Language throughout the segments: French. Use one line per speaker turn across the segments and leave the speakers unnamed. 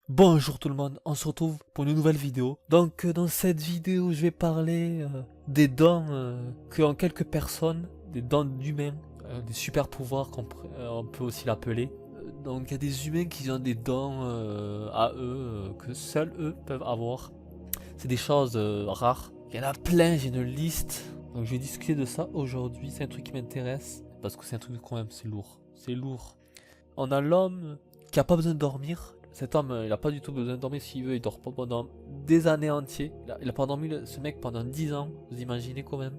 Bonjour tout le monde, on se retrouve pour une nouvelle vidéo. Donc dans cette vidéo je vais parler des dons qu'ont quelques personnes, des dons d'humains, des super pouvoirs on peut aussi l'appeler. Donc il y a des humains qui ont des dons à eux, que seuls eux peuvent avoir. C'est des choses rares. Il y en a plein, j'ai une liste. Donc je vais discuter de ça aujourd'hui, c'est un truc qui m'intéresse. Parce que c'est un truc quand même, c'est lourd. C'est lourd. On a l'homme qui a pas besoin de dormir. Cet homme, il a pas du tout besoin de dormir s'il veut, il dort pas pendant des années entières. Il a pas dormi ce mec pendant 10 ans, vous imaginez quand même.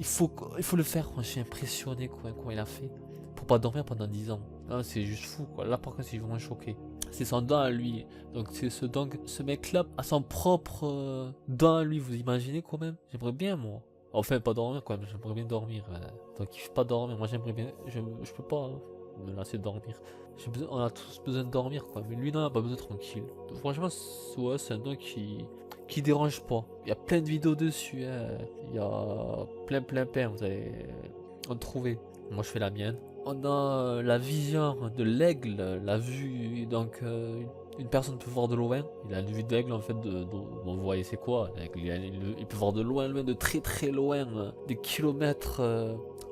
Il faut le faire, moi je suis impressionné comment il a fait. Pour pas dormir pendant 10 ans. Ah, c'est juste fou quoi, là par contre je suis vraiment choqué. C'est son don à lui. Donc c'est ce mec là a son propre don à lui, vous imaginez quand même. J'aimerais bien moi. Enfin pas dormir quand même, j'aimerais bien dormir. Donc il fait pas dormir, moi j'aimerais bien. Je peux pas. Hein, me lasser de dormir. On a tous besoin de dormir quoi, mais lui non, il a pas besoin de tranquille. Donc, franchement, ouais, c'est un don qui dérange pas. Il y a plein de vidéos dessus, hein. Il y a plein, vous allez en trouver. Moi je fais la mienne. On a la vision de l'aigle, la vue, donc une personne peut voir de loin. Il a une vue d'aigle en fait, vous voyez c'est quoi. Il peut voir de loin, de très loin, des kilomètres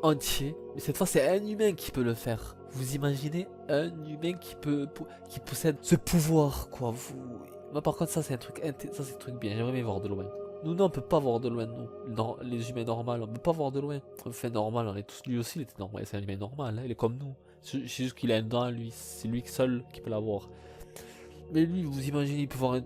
entiers. Mais cette fois c'est un humain qui peut le faire. Vous imaginez un humain qui possède ce pouvoir quoi. Moi par contre ça c'est un truc bien. J'aimerais bien voir de loin. Nous non on peut pas voir de loin nous. Non, les humains normaux on peut pas voir de loin. On fait normal, on est tous lui aussi il était normal. C'est un humain normal, hein, il est comme nous. C'est juste qu'il a un don à lui. C'est lui seul qui peut l'avoir. Mais lui vous imaginez il peut voir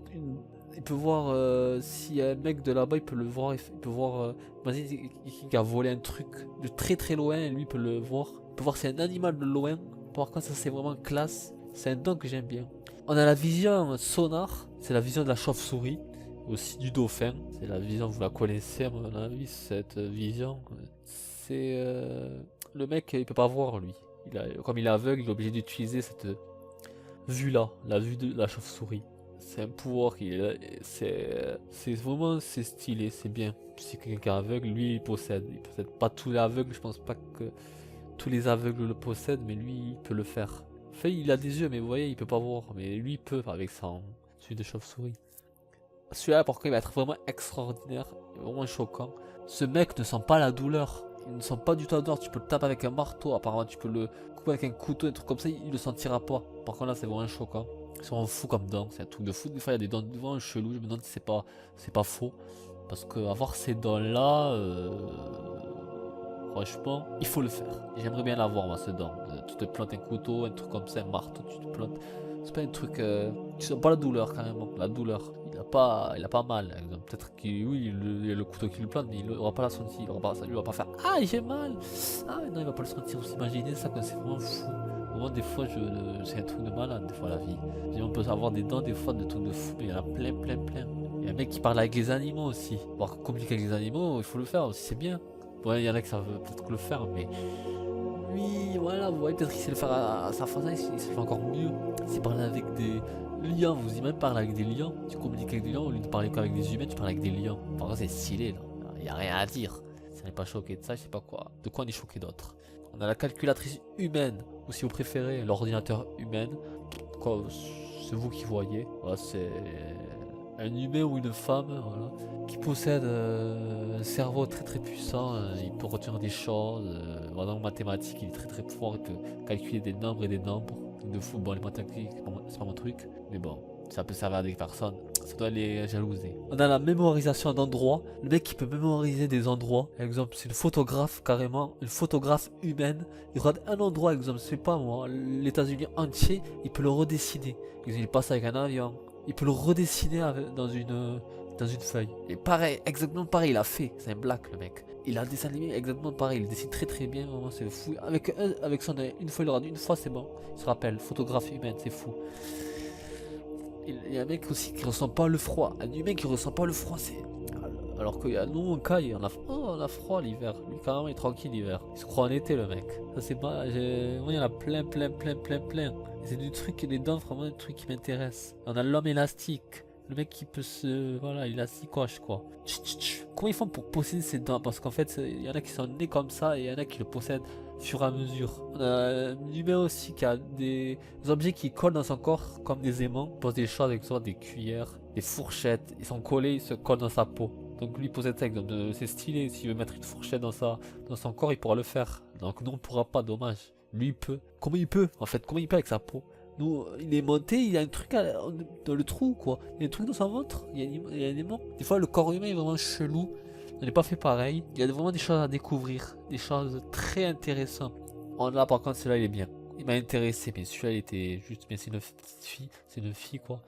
il peut voir s'il y a un mec de là-bas, il peut le voir, il peut voir. Imagine il a volé un truc de très loin, et lui il peut le voir. Il peut voir si c'est un animal de loin. Par contre, ça c'est vraiment classe. C'est un don que j'aime bien. On a la vision sonar, c'est la vision de la chauve-souris, aussi du dauphin. C'est la vision, vous la connaissez à mon avis, cette vision. C'est. Le mec, il peut pas voir lui. Comme il est aveugle, il est obligé d'utiliser cette vue-là, la vue de la chauve-souris. C'est un pouvoir qui est. C'est vraiment c'est stylé, c'est bien. Si quelqu'un est aveugle, lui il possède. Il possède pas tous les aveugles, je pense pas que tous les aveugles le possèdent, mais lui il peut le faire. Enfin, il a des yeux, mais vous voyez, il peut pas voir. Mais lui il peut avec son celui de chauve-souris. Celui-là, par contre, il va être vraiment extraordinaire, vraiment choquant. Ce mec ne sent pas la douleur. Il ne sent pas du tout la douleur. Tu peux le taper avec un marteau, apparemment, tu peux le couper avec un couteau, un truc comme ça, il le sentira pas. Par contre, là, c'est vraiment choquant. Ils sont fous comme dents, c'est un truc de fou. Des fois, il y a des dents devant chelou. Je me demande si c'est pas faux. Parce que avoir ces dents-là, franchement, il faut le faire. J'aimerais bien l'avoir, moi, ce dent. Tu te plantes un couteau, un truc comme ça, un marteau, tu te plantes. C'est pas un truc. Tu sens pas la douleur carrément. La douleur. Il a pas mal. Peut-être qu'il oui, il y a le couteau qui le plante, mais il aura pas la sentir. Il va pas faire ah j'ai mal. Ah non, il va pas le sentir. Vous imaginez ça que c'est vraiment fou. Vraiment des fois c'est un truc de malade des fois la vie. On peut avoir des dents des fois de trucs de fou, mais il y en a plein. Il y a un mec qui parle avec les animaux aussi. Pour communiquer avec les animaux, il faut le faire aussi, c'est bien. Ouais, il y en a qui savent peut-être le faire, mais lui, voilà, vous voyez, peut-être qu'il sait le faire à sa façon, il se le fait encore mieux. C'est parler avec des lions, vous imaginez parler avec des lions, tu communiques avec des lions, au lieu de parler qu'avec des humains, tu parles avec des lions. Par contre, c'est stylé, là, il n'y a rien à dire. Si on n'est pas choqué de ça, je sais pas quoi. De quoi on est choqué d'autre. On a la calculatrice humaine, ou si vous préférez, l'ordinateur humain. Quoi, c'est vous qui voyez. Voilà, c'est un humain ou une femme, voilà, qui possède un cerveau très puissant. Il peut retenir des choses. Voilà, en mathématiques, il est très fort. Il peut calculer des nombres et des nombres. De fou, bon, les mathématiques, c'est pas mon truc. Mais bon, ça peut servir à des personnes. Ça doit les jalouser. On a la mémorisation d'endroits. Le mec qui peut mémoriser des endroits. Par exemple, c'est une photographe carrément. Une photographe humaine. Il regarde un endroit, exemple, c'est pas moi, les États-Unis entier. Il peut le redessiner. Il passe avec un avion. Il peut le redessiner dans une feuille. Et pareil, exactement pareil, il a fait. C'est un black le mec. Il a un dessin animé exactement pareil. Il dessine très bien, vraiment c'est fou. Avec son œil, une fois il le regarde, une fois c'est bon. Il se rappelle, photographie humaine, c'est fou. Il y a un mec aussi qui ressent pas le froid. Un humain qui ressent pas le froid, c'est. Alors qu'il y a nous en cas, on a froid l'hiver. Lui carrément il est tranquille l'hiver. Il se croit en été le mec. Ça c'est pas. Moi il y en a plein. C'est du truc, des dents vraiment un truc qui m'intéresse. On a l'homme élastique. Le mec qui peut se. Voilà, il a 6 coches quoi. Comment ils font pour posséder ces dents? Parce qu'en fait, il y en a qui sont nés comme ça et il y en a qui le possèdent au fur et à mesure. On a un humain aussi qui a des objets qui collent dans son corps comme des aimants. Il pose des choses avec soit des cuillères, des fourchettes, ils sont collés, ils se collent dans sa peau. Donc lui poser ça, exemple, c'est stylé, s'il veut mettre une fourchette dans son corps, il pourra le faire. Donc nous on pourra pas, dommage. Lui il peut. Comment il peut en fait? Comment il peut avec sa peau? Nous, il est monté, il a un truc dans le trou quoi. Il y a un truc dans son ventre, il y a un aimant. Des fois le corps humain est vraiment chelou. On n'est pas fait pareil. Il y a vraiment des choses à découvrir, des choses très intéressantes. Là par contre celui-là il est bien. Il m'a intéressé, mais celui-là il était juste bien. C'est une petite fille, c'est une fille quoi.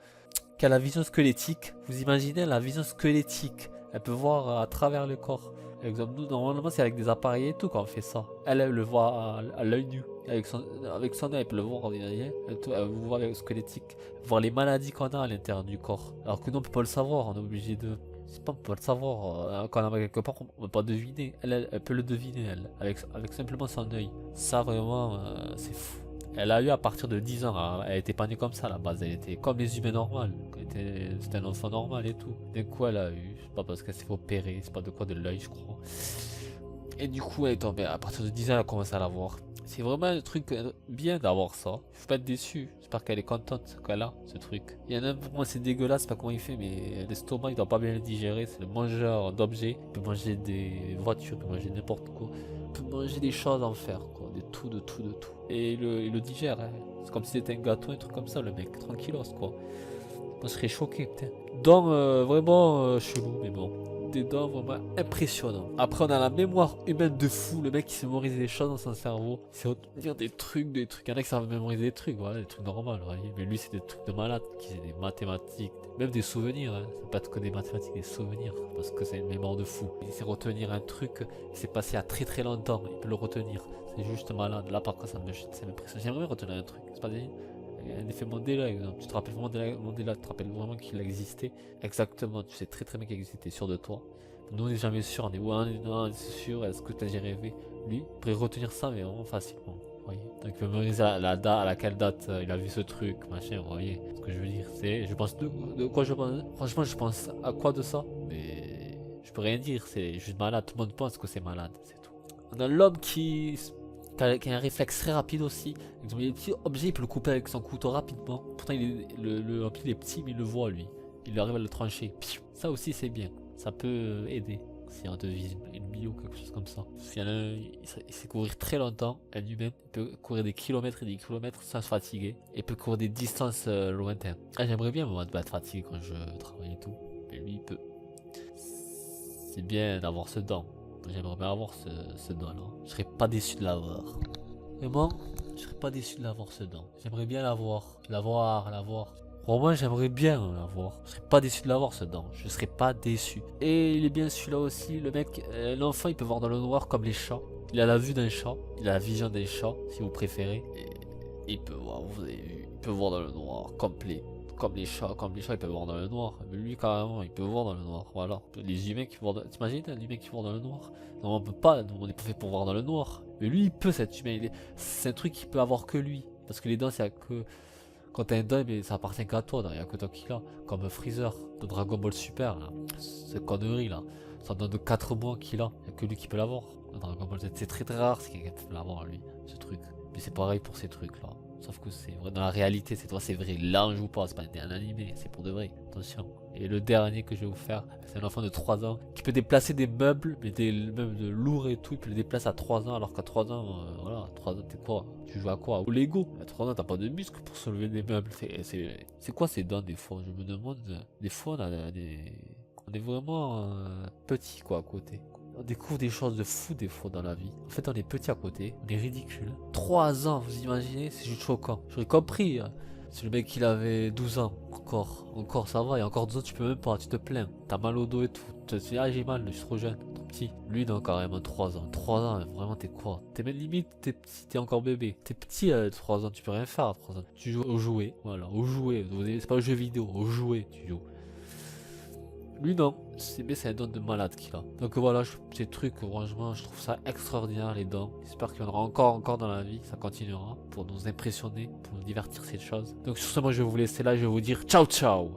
Qui a la vision squelettique. Vous imaginez la vision squelettique? Elle peut voir à travers le corps. Par exemple, nous, normalement, c'est avec des appareils et tout qu'on fait ça. Elle le voit à l'œil nu. Avec son œil, elle peut le voir. Elle voit le squelettique. Voir les maladies qu'on a à l'intérieur du corps. Alors que nous, on peut pas le savoir. On est obligé de. C'est pas, on peut pas le savoir. Quand on a quelque part, on peut pas deviner. Elle peut le deviner, elle. Avec simplement son œil. Ça, vraiment, c'est fou. Elle a eu à partir de 10 ans, elle était pas née comme ça à la base, elle était comme les humains normaux, c'était un enfant normal et tout. D'un coup elle a eu, je sais pas parce qu'elle s'est fait opérer, c'est pas de quoi, de l'œil je crois. Et du coup elle est tombée, à partir de 10 ans elle a commencé à la voir. C'est vraiment un truc bien d'avoir ça, je suis pas déçu, j'espère qu'elle est contente qu'elle a ce truc. Il y en a un pour moi c'est dégueulasse, pas comment il fait, mais l'estomac il doit pas bien le digérer, c'est le mangeur d'objets, il peut manger des voitures, il peut manger n'importe quoi. Peut manger des choses en fer, quoi, de tout. Et il le digère, hein. C'est comme si c'était un gâteau, un truc comme ça, le mec, tranquillos, quoi. Moi, je serais choqué, putain. Dents vraiment chelou, mais bon. Des dents vraiment impressionnants. Après, on a la mémoire humaine de fou, le mec qui se mémorise des choses dans son cerveau. C'est dire des trucs. Il y en a qui savent mémoriser des trucs, voilà, des trucs normaux, vous voyez. Mais lui, c'est des trucs de malade, qui c'est des mathématiques, même des souvenirs, hein. C'est pas que des mathématiques, des souvenirs, parce que c'est une mémoire de fou. Il sait retenir un truc qui s'est passé il y a très très longtemps, il peut le retenir. C'est juste malade. Là, par contre, ça m'impressionne. J'aimerais retenir un truc, c'est pas des. Un effet Mandela, exemple. Tu te rappelles Mandela, tu te rappelles vraiment qu'il existait. Exactement, tu sais très très bien qu'il existait, sûr de toi. Nous on n'est jamais sûr, on est ouais, c'est sûr, est-ce que tu as déjà rêvé? Lui, il pourrait retenir ça, mais vraiment facilement. Vous voyez. Donc il peut mémoriser la date, à laquelle date il a vu ce truc, machin, vous voyez. Ce que je veux dire, c'est. Je pense de quoi je pense. Franchement, je pense à quoi de ça? Mais je peux rien dire, c'est juste malade. Tout le monde pense que c'est malade, c'est tout. On a l'homme qui a un réflexe très rapide aussi. Il y a des petits objets, il peut le couper avec son couteau rapidement. Pourtant, il est petit, mais il le voit lui. Il arrive à le trancher. Ça aussi, c'est bien. Ça peut aider. Si on devise une bio, quelque chose comme ça. Il sait courir très longtemps. Un humain, il peut courir des kilomètres et des kilomètres sans se fatiguer. Et peut courir des distances lointaines. Ah, j'aimerais bien moi être fatigué quand je travaille et tout. Mais lui, il peut. C'est bien d'avoir ce don. J'aimerais bien avoir ce don là. Je serais pas déçu de l'avoir. Vraiment, je serais pas déçu de l'avoir ce don. J'aimerais bien l'avoir. Vraiment, j'aimerais bien l'avoir. Je serais pas déçu de l'avoir ce don. Je serais pas déçu. Et il est bien celui-là aussi. Le mec, l'enfant, il peut voir dans le noir comme les chats. Il a la vue d'un chat. Il a la vision d'un chat, si vous préférez. Et il peut voir, vous avez vu, il peut voir dans le noir complet. Comme les chats, ils peuvent voir dans le noir. Mais lui, carrément, il peut voir dans le noir. Voilà. Les humains qui voient dans. T'imagines un humain qui voit dans le noir? Non, on peut pas. On n'est pas fait pour voir dans le noir. Mais lui, il peut, cet humain. C'est un truc qu'il peut avoir que lui. Parce que les dents, c'est que. Quand t'as un dent, mais ça appartient qu'à toi. Il n'y a que toi qui l'as. Comme Freezer de Dragon Ball Super. Là. Cette connerie là. Ça donne de 4 mois qu'il a. Il n'y a que lui qui peut l'avoir. Dragon Ball Z, c'est très très rare si quelqu'un peut l'avoir, lui. Ce truc. Mais c'est pareil pour ces trucs là. Sauf que c'est vrai, dans la réalité, c'est vrai. Là, on joue pas, c'est pas un animé, c'est pour de vrai. Attention. Et le dernier que je vais vous faire, c'est un enfant de 3 ans qui peut déplacer des meubles, mais des meubles lourds et tout. Il peut les déplacer à 3 ans, alors qu'à 3 ans, voilà, 3 ans, t'es quoi? Tu joues à quoi? Au Lego. À 3 ans, t'as pas de muscles pour soulever des meubles. C'est quoi ces dents des fois? Je me demande. Des fois, on est vraiment petit quoi à côté. On découvre des choses de fou des fois dans la vie. En fait, on est petit à côté, on est ridicule. 3 ans, vous imaginez, c'est juste choquant. J'aurais compris. Si le mec il avait 12 ans, encore ça va. Et encore 12 ans, tu peux même pas, tu te plains. T'as mal au dos et tout. Tu te dis, ah j'ai mal, je suis trop jeune, trop petit. Lui, non, carrément 3 ans. 3 ans, vraiment, t'es quoi? T'es même limite, t'es petit, t'es encore bébé. T'es petit à 3 ans, tu peux rien faire à 3 ans. Tu joues aux jouets, voilà, aux jouets. C'est pas aux jeux vidéo, aux jouets, tu joues. Lui non, c'est un don de malade qu'il a. Donc voilà, ces trucs, franchement, je trouve ça extraordinaire les dents. J'espère qu'il y en aura encore dans la vie, ça continuera pour nous impressionner, pour nous divertir ces choses. Donc sur ce, moi je vais vous laisser là, je vais vous dire ciao ciao.